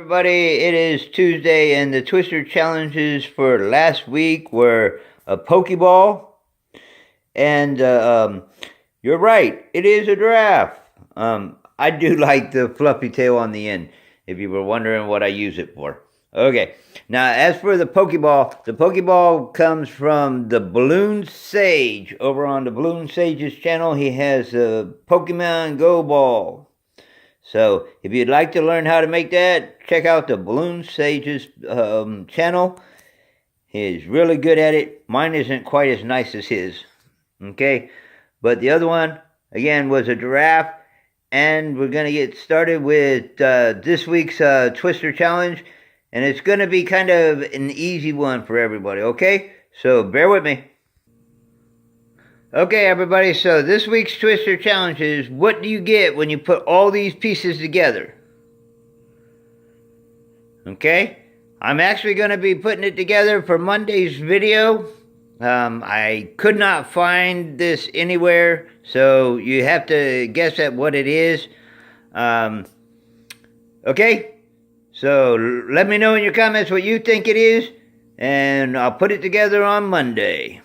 Everybody, it is Tuesday, and the Twister challenges for last week were a pokeball, and you're right, it is a giraffe. I do like the fluffy tail on the end, if you were wondering what I use it for. Okay, now as for the pokeball comes from the Balloon Sage. Over on the Balloon Sage's channel, he has a Pokemon Go ball. So, if you'd like to learn how to make that, check out the Balloon Sage's channel. He's really good at it. Mine isn't quite as nice as his. Okay? But the other one, again, was a giraffe. And we're going to get started with this week's Twister Challenge. And it's going to be kind of an easy one for everybody, okay? So, bear with me. Okay, everybody, so this week's Twister Challenge is, what do you get when you put all these pieces together? Okay, I'm actually going to be putting it together for Monday's video. I could not find this anywhere, so you have to guess at what it is. Okay, so let me know in your comments what you think it is, and I'll put it together on Monday.